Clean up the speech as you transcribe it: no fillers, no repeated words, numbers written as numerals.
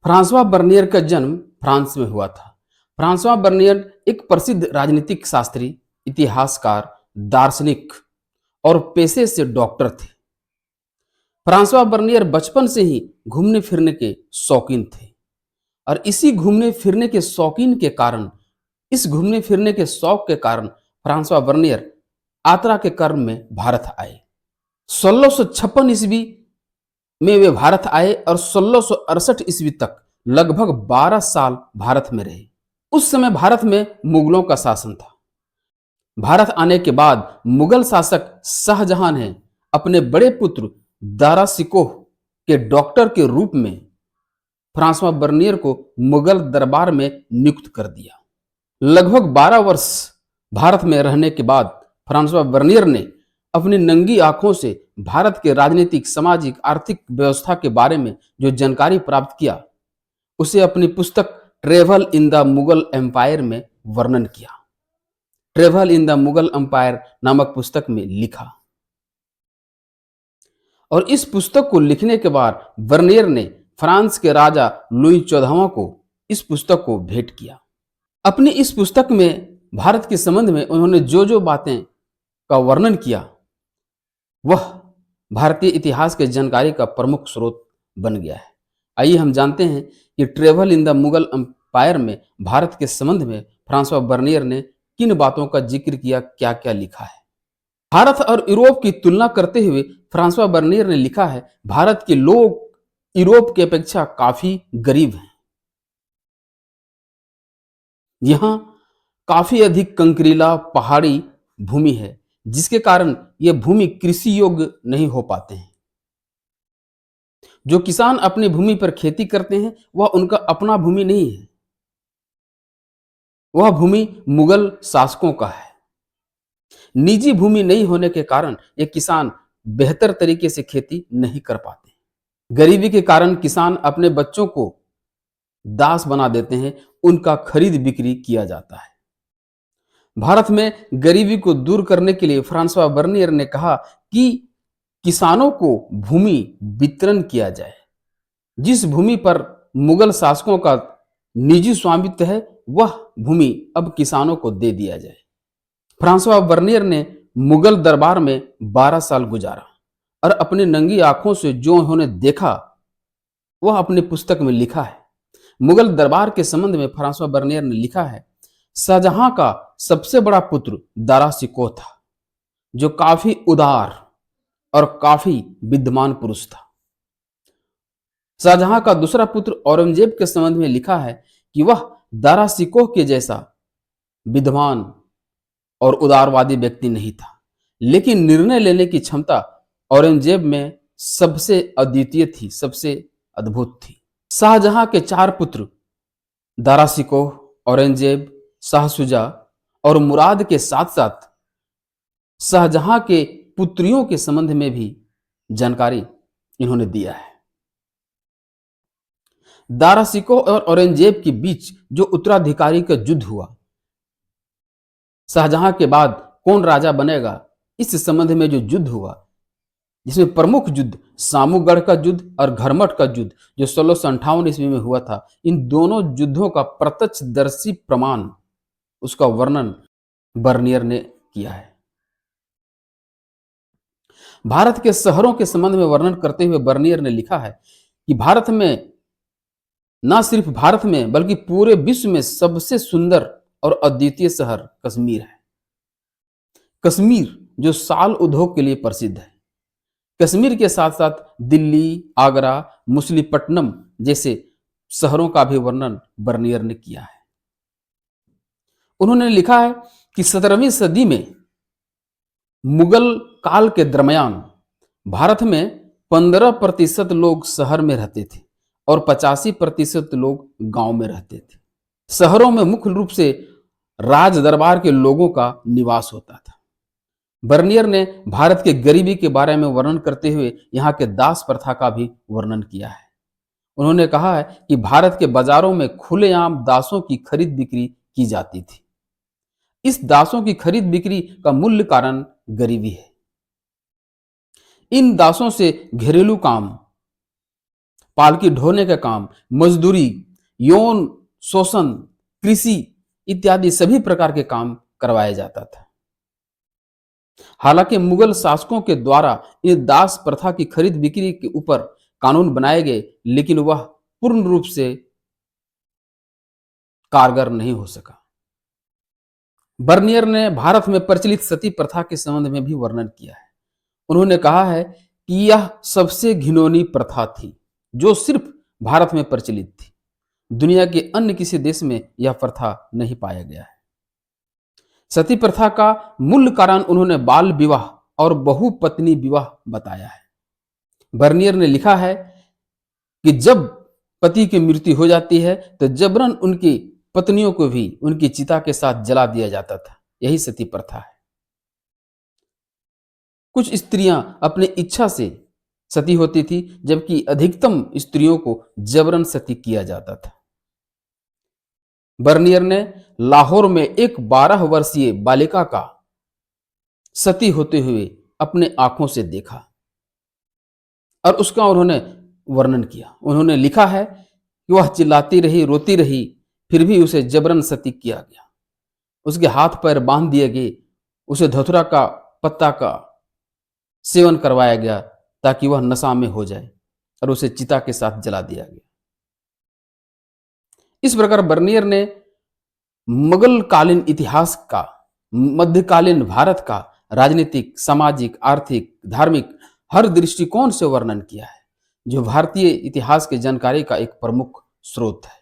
Francois Bernier का जन्म France में हुआ था। फ्रांसवा बर्नियर एक प्रसिद्ध राजनीतिक शास्त्री, इतिहासकार, दार्शनिक और पेशे से डॉक्टर थे। फ्रांसवा बर्नियर बचपन से ही घूमने फिरने के शौकीन थे और इस घूमने फिरने के शौक के कारण फ्रांसवा बर्नियर यात्रा के क्रम में भारत आए। 1656 ईस्वी में वे भारत आए और 1668 ईस्वी तक लगभग 12 साल भारत में रहे। उस समय भारत में मुगलों का शासन था। भारत आने के बाद मुगल शासक शाहजहां ने अपने बड़े पुत्र दारा शिकोह के डॉक्टर के रूप में फ्रांसवा बर्नियर को मुगल दरबार में नियुक्त कर दिया। लगभग 12 वर्ष भारत में रहने के बाद फ्रांसवा बर्नियर ने अपनी नंगी आंखों से भारत के राजनीतिक, सामाजिक, आर्थिक व्यवस्था के बारे में जो जानकारी प्राप्त किया, उसे अपनी पुस्तक travel in the Mughal empire में वर्णन किया। Travel in the Mughal empire नामक पुस्तक में लिखा और इस पुस्तक को लिखने के बाद बर्नियर ने फ्रांस के राजा लुई 14वां को इस पुस्तक को भेंट किया। अपनी इस पुस्तक में भारत के संबंध में उन्होंने जो जो बातें का वर्णन किया, वह भारतीय इतिहास के जानकारी का प्रमुख स्रोत बन गया है। आइए हम जानते हैं कि travel in the Mughal empire में भारत के संबंध में फ्रांसवा बर्नियर ने किन बातों का जिक्र किया, क्या क्या लिखा है। भारत और यूरोप की तुलना करते हुए फ्रांसवा बर्नियर ने लिखा है, भारत के लोग यूरोप की अपेक्षा काफी गरीब हैं। यहां काफी अधिक कंकरीला पहाड़ी भूमि है, जिसके कारण यह भूमि कृषि योग्य नहीं हो पाते हैं। जो किसान अपनी भूमि पर खेती करते हैं, वह उनका अपना भूमि नहीं है, वह भूमि मुगल शासकों का है। निजी भूमि नहीं होने के कारण ये किसान बेहतर तरीके से खेती नहीं कर पाते। गरीबी के कारण किसान अपने बच्चों को दास बना देते हैं, उनका खरीद बिक्री किया जाता है। भारत में गरीबी को दूर करने के लिए फ्रांसवा बर्नियर ने कहा कि किसानों को भूमि वितरण किया जाए। जिस भूमि पर मुगल शासकों का निजी स्वामित्व है, वह भूमि अब किसानों को दे दिया जाए। फ्रांसवा बर्नियर ने मुगल दरबार में 12 साल गुजारा और अपनी नंगी आंखों से जो उन्होंने देखा, वह अपनी पुस्तक में लिखा है। मुगल दरबार के संबंध में फ्रांसवा बर्नियर ने लिखा है, शाहजहां का सबसे बड़ा पुत्र दारा शिकोह था, जो काफी उदार और काफी विद्वान पुरुष था। शाहजहां का दूसरा पुत्र औरंगजेब के संबंध में लिखा है कि वह दारा शिकोह के जैसा विद्वान और उदारवादी व्यक्ति नहीं था, लेकिन निर्णय लेने की क्षमता औरंगजेब में सबसे अद्वितीय थी, सबसे अद्भुत थी। शाहजहां के 4 पुत्र दारा शिकोह, औरंगजेब, शाह शुजा और मुराद के साथ साथ शाहजहां के पुत्रियों के संबंध में भी जानकारी इन्होंने दिया है। दारा शिकोह और औरंगजेब के बीच जो उत्तराधिकारी का युद्ध हुआ, शाहजहां के बाद कौन राजा बनेगा, इस संबंध में जो युद्ध हुआ, जिसमें प्रमुख युद्ध सामूगढ़ का युद्ध और घरमट का युद्ध जो 1658 ईस्वी में हुआ था, इन दोनों युद्धों का प्रत्यक्षदर्शी प्रमाण, उसका वर्णन बर्नियर ने किया है। भारत के शहरों के संबंध में वर्णन करते हुए बर्नियर ने लिखा है कि भारत में, न सिर्फ भारत में बल्कि पूरे विश्व में सबसे सुंदर और अद्वितीय शहर कश्मीर है। कश्मीर जो शाल उद्योग के लिए प्रसिद्ध है। कश्मीर के साथ साथ दिल्ली, आगरा, मुसलीपट्टनम जैसे शहरों का भी वर्णन बर्नियर ने किया है। उन्होंने लिखा है कि 17वीं सदी में मुगल काल के दरमियान भारत में 15% लोग शहर में रहते थे और 85% लोग गांव में रहते थे। शहरों में मुख्य रूप से राज दरबार के लोगों का निवास होता था। बर्नियर ने भारत के गरीबी के बारे में वर्णन करते हुए यहाँ के दास प्रथा का भी वर्णन किया है। उन्होंने कहा है कि भारत के बाजारों में खुलेआम दासों की खरीद बिक्री की जाती थी। इस दासों की खरीद बिक्री का मूल कारण गरीबी है। इन दासों से घरेलू काम, पालकी ढोने का काम, मजदूरी, यौन शोषण, कृषि इत्यादि सभी प्रकार के काम करवाया जाता था। हालांकि मुगल शासकों के द्वारा इस दास प्रथा की खरीद बिक्री के ऊपर कानून बनाए गए, लेकिन वह पूर्ण रूप से कारगर नहीं हो सका। बर्नियर ने भारत में प्रचलित सती प्रथा के संबंध में भी वर्णन किया है। उन्होंने कहा है कि यह सबसे घिनौनी प्रथा थी जो सिर्फ भारत में प्रचलित थी। दुनिया के अन्य किसी देश में यह प्रथा नहीं पाया गया है। सती प्रथा का मूल कारण उन्होंने बाल विवाह और बहुपत्नी विवाह बताया है। बर्नियर ने लिखा है कि जब पति की मृत्यु हो जाती है तो जबरन उनकी पत्नियों को भी उनकी चिता के साथ जला दिया जाता था। यही सती प्रथा है। कुछ स्त्रियां अपनी इच्छा से सती होती थी, जबकि अधिकतम स्त्रियों को जबरन सती किया जाता था। बर्नियर ने लाहौर में एक 12 वर्षीय बालिका का सती होते हुए अपने आंखों से देखा और उसका उन्होंने वर्णन किया। उन्होंने लिखा है कि वह चिल्लाती रही, रोती रही, फिर भी उसे जबरन सती किया गया। उसके हाथ पैर बांध दिए गए, उसे धतूरा का पत्ता का सेवन करवाया गया ताकि वह नशा में हो जाए और उसे चिता के साथ जला दिया गया। इस प्रकार बर्नियर ने मुगल कालीन इतिहास का, मध्यकालीन भारत का राजनीतिक, सामाजिक, आर्थिक, धार्मिक हर दृष्टिकोण से वर्णन किया है, जो भारतीय इतिहास की जानकारी का एक प्रमुख स्रोत है।